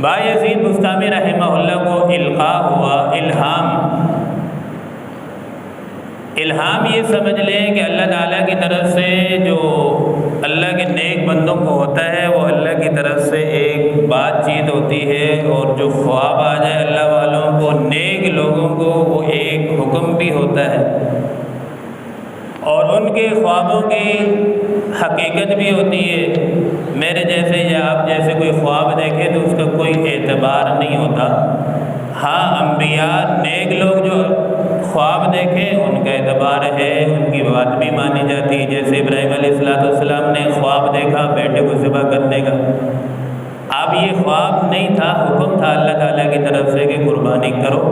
بایزید بستامی رحمہ اللہ کو القاء ہوا، الہام یہ سمجھ لیں کہ اللہ تعالیٰ کی طرف سے جو اللہ کے نیک بندوں کو ہوتا ہے وہ اللہ کی طرف سے ایک بات چیت ہوتی ہے، اور جو خواب آ جائے اللہ والوں کو، نیک لوگوں کو، وہ ایک حکم بھی ہوتا ہے، اور ان کے خوابوں کی حقیقت بھی ہوتی ہے۔ میرے جیسے یا آپ جیسے کوئی خواب دیکھے تو اس کا کوئی اعتبار نہیں ہوتا۔ ہاں، انبیاء نیک لوگ جو خواب دیکھیں ان کا اعتبار ہے، ان کی بات بھی مانی جاتی ہے۔ جیسے ابراہیم علیہ السلام نے خواب دیکھا بیٹے کو ذبح کرنے کا، اب یہ خواب نہیں تھا، حکم تھا اللہ تعالیٰ کی طرف سے کہ قربانی کرو۔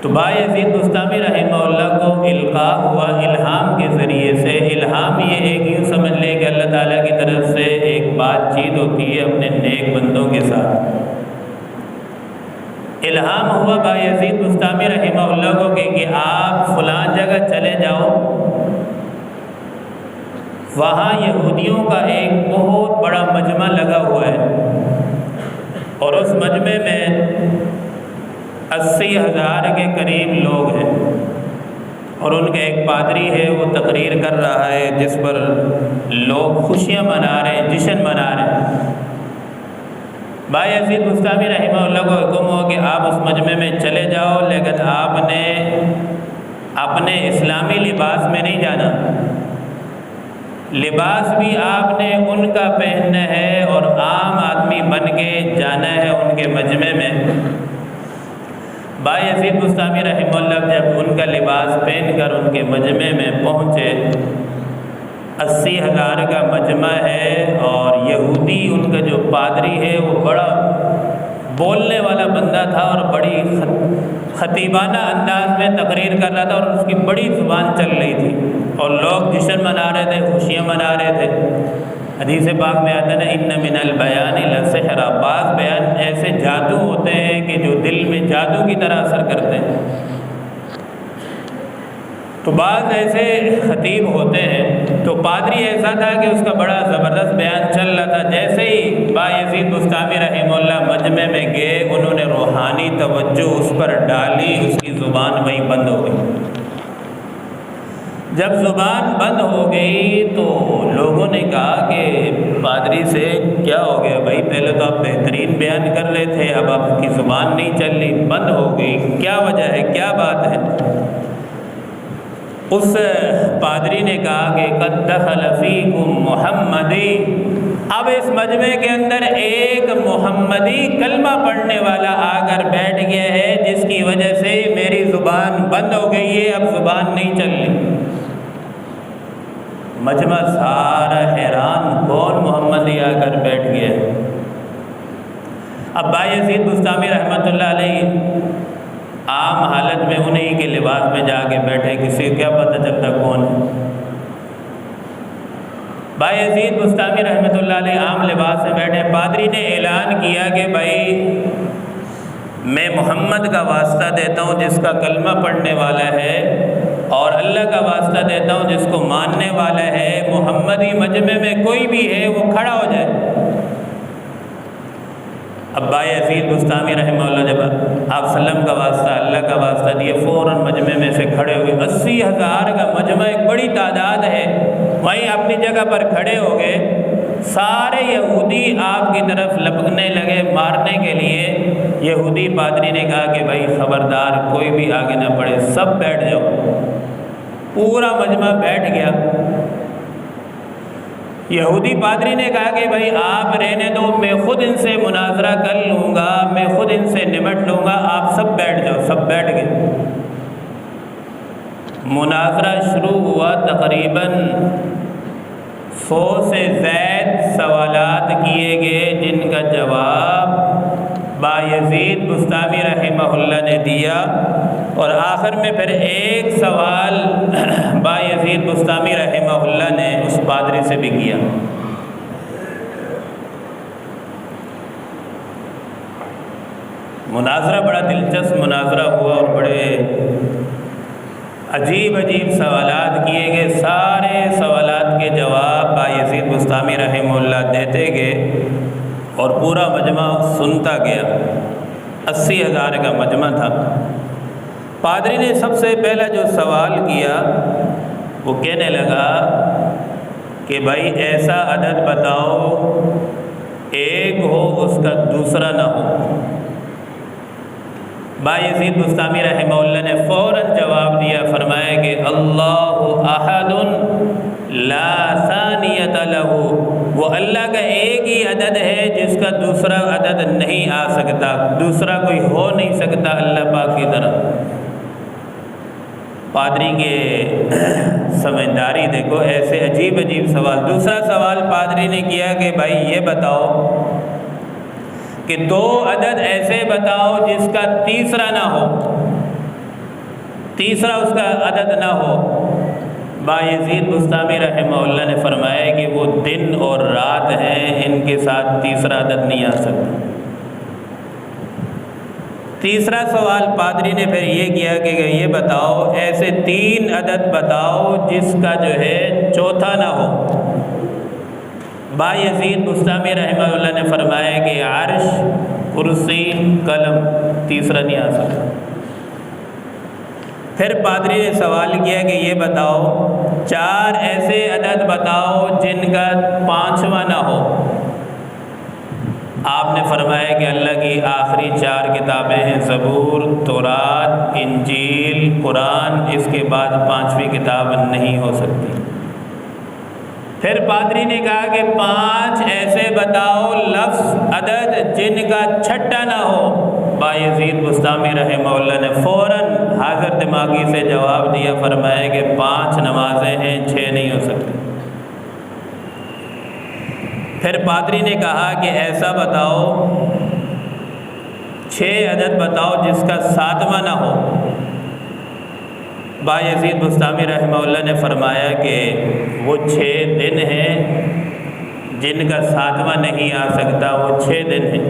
تو بایزید بستامی رحمہ اللہ کو القاء ہوا الہام کے ذریعے سے۔ الہام یہ ایک یوں سمجھ لے کہ اللہ تعالیٰ کی طرف سے ایک بات چیت ہوتی ہے اپنے نیک بندوں کے ساتھ۔ الہام ہوا بایزید بستامی رحمہ اللہ کو کہ آپ فلاں جگہ چلے جاؤ، وہاں یہودیوں کا ایک بہت بڑا مجمع لگا ہوا ہے، اور اس مجمع میں 80,000 کے قریب لوگ ہیں، اور ان کا ایک پادری ہے وہ تقریر کر رہا ہے جس پر لوگ خوشیاں منا رہے ہیں، جشن منا رہے ہیں۔ بایزید بستامی رحمہ اللہ کو حکم ہو کہ آپ اس مجمع میں چلے جاؤ، لیکن آپ نے اپنے اسلامی لباس میں نہیں جانا، لباس بھی آپ نے ان کا پہننا ہے اور عام آدمی بن کے جانا ہے ان کے مجمع میں۔ بایزید بستامی رحمہ اللہ جب ان کا لباس پہن کر ان کے مجمع میں پہنچے، 80,000 کا مجمع ہے، اور یہودی ان کا جو پادری ہے وہ بڑا بولنے والا بندہ تھا اور بڑی خطیبانہ انداز میں تقریر کر رہا تھا، اور اس کی بڑی زبان چل رہی تھی، اور لوگ جشن منا رہے تھے، خوشیاں منا رہے تھے۔ حدیث پاک میں آتا ہے نا، ان من البیان لسحرا، بعض بیان ایسے جادو ہوتے ہیں کہ جو دل میں جادو کی طرح اثر کرتے ہیں۔ تو بعض ایسے خطیب ہوتے ہیں، تو پادری ایسا تھا کہ اس کا بڑا زبردست بیان چل رہا تھا، جیسے ہی بایزید بستامی رحمہ اللہ مجمع میں گئے، انہوں نے روحانی توجہ اس پر ڈالی، اس کی زبان وہیں بند ہو گئی۔ جب زبان بند ہو گئی تو لوگوں نے کہا کہ پادری سے کیا ہو گیا بھائی، پہلے تو آپ بہترین بیان کر رہے تھے، اب آپ کی زبان نہیں چل رہی، بند ہو گئی، کیا وجہ ہے، کیا بات ہے؟ اس پادری نے کہا کہ قد دخل فیکم محمدی، اب اس مجمع کے اندر ایک محمدی کلمہ پڑھنے والا آ کر بیٹھ گیا ہے، جس کی وجہ سے میری زبان بند ہو گئی ہے، اب زبان نہیں چل رہی۔ مجمع سارا حیران، کون محمدی آ کر بیٹھ گیا ہے؟ اب بایزید بستامی رحمۃ اللہ علیہ عام حالت میں انہی کے لباس میں جا کے بیٹھے، کسی کو کیا پتہ چلتا کون ہے۔ بایزید بستامی رحمۃ اللہ علیہ عام لباس میں بیٹھے، پادری نے اعلان کیا کہ بھائی میں محمد کا واسطہ دیتا ہوں جس کا کلمہ پڑھنے والا ہے، اور اللہ کا واسطہ دیتا ہوں جس کو ماننے والا ہے، محمدی مجمع میں کوئی بھی ہے وہ کھڑا ہو جائے۔ اب بایزید بستامی رحمہ اللہ جب آپ وسلم کا واسطہ، اللہ کا واسطہ دیے، فوراً مجمع میں سے کھڑے ہو گئے۔ 80,000 کا مجمع ایک بڑی تعداد ہے، وہیں اپنی جگہ پر کھڑے ہو گئے۔ سارے یہودی آپ کی طرف لپکنے لگے مارنے کے لیے۔ یہودی پادری نے کہا کہ بھائی خبردار، کوئی بھی آگے نہ بڑھے، سب بیٹھ جاؤ۔ پورا مجمع بیٹھ گیا۔ یہودی پادری نے کہا کہ بھائی آپ رہنے دو، میں خود ان سے مناظرہ کر لوں گا، میں خود ان سے نمٹ لوں گا، آپ سب بیٹھ جاؤ۔ سب بیٹھ گئے۔ مناظرہ شروع ہوا، تقریباً 100 سے زائد سوالات کیے گئے، جن کا جواب بایزید بستامی رحمہ اللہ نے دیا، اور آخر میں پھر ایک سوال بایزید بستامی رحمہ اللہ نے اس پادری سے بھی کیا۔ مناظرہ بڑا دلچسپ مناظرہ ہوا، اور بڑے عجیب عجیب سوالات کیے گئے۔ سارے سوالات کے جواب بایزید بستامی رحمہ دیتے گئے اور پورا مجمع سنتا گیا۔ 80,000 کا مجمع تھا۔ پادری نے سب سے پہلا جو سوال کیا وہ کہنے لگا کہ بھائی ایسا عدد بتاؤ ایک ہو اس کا دوسرا نہ ہو۔ بایزید بستامی رحمہ اللہ نے فوراً جواب دیا، فرمایا کہ اللہ احد لا ثانیۃ لہ، وہ اللہ کا ایک ہی عدد ہے جس کا دوسرا عدد نہیں آ سکتا، دوسرا کوئی ہو نہیں سکتا اللہ پاک کی طرح۔ پادری کے سمجھداری دیکھو، ایسے عجیب عجیب سوال۔ دوسرا سوال پادری نے کیا کہ بھائی یہ بتاؤ کہ 2 عدد ایسے بتاؤ جس کا تیسرا نہ ہو، تیسرا اس کا عدد نہ ہو۔ بایزید بستامی رحمہ اللہ نے فرمایا کہ وہ دن اور رات ہیں، ان کے ساتھ تیسرا عدد نہیں آ سکتا۔ تیسرا سوال پادری نے پھر یہ کیا کہ یہ بتاؤ ایسے 3 عدد بتاؤ جس کا جو ہے چوتھا نہ ہو۔ بایزید بستامی رحمہ اللہ نے فرمایا کہ عرش، کرسی، قلم، تیسرا نہیں آ سکتا۔ پھر پادری نے سوال کیا کہ یہ بتاؤ 4 ایسے عدد بتاؤ جن کا 5واں نہ ہو۔ آپ نے فرمایا کہ اللہ کی آخری 4 کتابیں ہیں، زبور، تورات، انجیل، قرآن، اس کے بعد 5ویں کتاب نہیں ہو سکتی۔ پھر پادری نے کہا کہ 5 ایسے بتاؤ لفظ عدد جن کا 6ٹھا نہ ہو۔ بایزید بستامی رحمہ اللہ نے فوراً حاضر دماغی سے جواب دیا، فرمایا کہ 5 نمازیں ہیں، 6 نہیں ہو سکتی۔ پھر پادری نے کہا کہ ایسا بتاؤ 6 عدد بتاؤ جس کا 7واں نہ ہو۔ بایزید بستامی رحمہ اللہ نے فرمایا کہ وہ 6 دن ہیں جن کا 7واں نہیں آ سکتا، وہ 6 دن ہیں۔